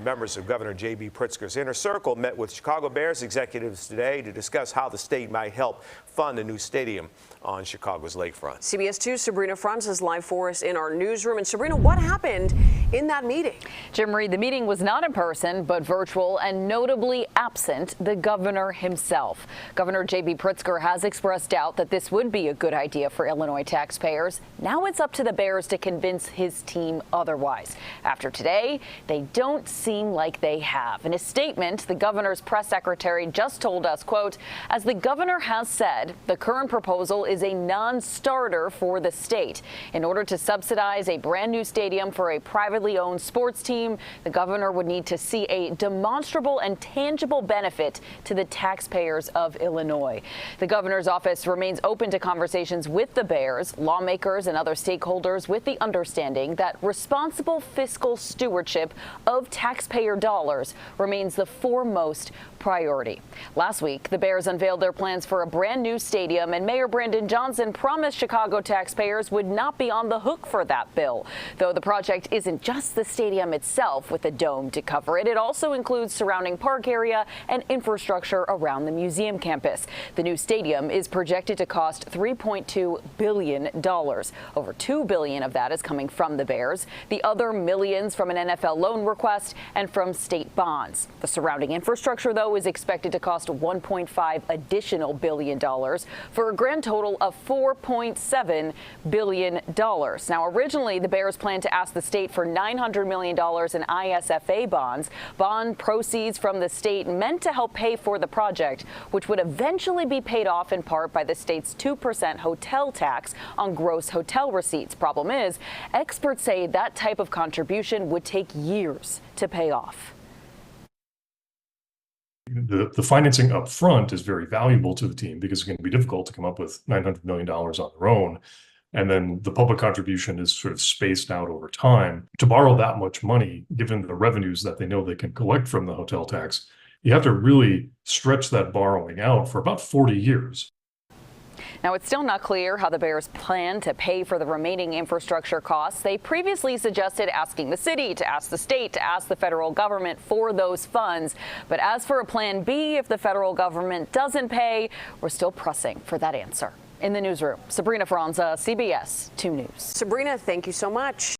Members of Governor J.B. Pritzker's Inner Circle met with Chicago Bears executives today to discuss how the state might help fund a new stadium on Chicago's lakefront. CBS 2's Sabrina Franza is live for us in our newsroom. And Sabrina, what happened in that meeting? Jim Reed, the meeting was not in person, but virtual, and notably absent the governor himself. Governor J.B. Pritzker has expressed doubt that this would be a good idea for Illinois taxpayers. Now it's up to the Bears to convince his team otherwise. After today, they don't seem like they have. In a statement, the governor's press secretary just told us, quote, as the governor has said, the current proposal is a non-starter for the state. In order to subsidize a brand new stadium for a privately owned sports team, the governor would need to see a demonstrable and tangible benefit to the taxpayers of Illinois. The governor's office remains open to conversations with the Bears, lawmakers, and other stakeholders with the understanding that responsible fiscal stewardship of taxpayer dollars remains the foremost priority. Last week, the Bears unveiled their plans for a brand new stadium, and Mayor Brandon Johnson promised Chicago taxpayers would not be on the hook for that bill. Though the project isn't just the stadium itself with a dome to cover it, it also includes surrounding park area and infrastructure around the museum campus. The new stadium is projected to cost $3.2 billion. Over $2 billion of that is coming from the Bears. The other millions from an NFL loan request and from state bonds. The surrounding infrastructure, though, is expected to cost $1.5 additional billion for a grand total of $4.7 billion. Now, originally, the Bears planned to ask the state for $900 million in ISFA bonds, bond proceeds from the state meant to help pay for the project, which would eventually be paid off in part by the state's 2% hotel tax on gross hotel receipts. Problem is, experts say that type of contribution would take years to pay off. The financing up front is very valuable to the team because it's going to be difficult to come up with $900 million on their own. And then the public contribution is sort of spaced out over time. To borrow that much money, given the revenues that they know they can collect from the hotel tax, you have to really stretch that borrowing out for about 40 years. Now, it's still not clear how the Bears plan to pay for the remaining infrastructure costs. They previously suggested asking the city, to ask the state, to ask the federal government for those funds. But as for a plan B, if the federal government doesn't pay, we're still pressing for that answer. In the newsroom, Sabrina Franza, CBS 2 News. Sabrina, thank you so much.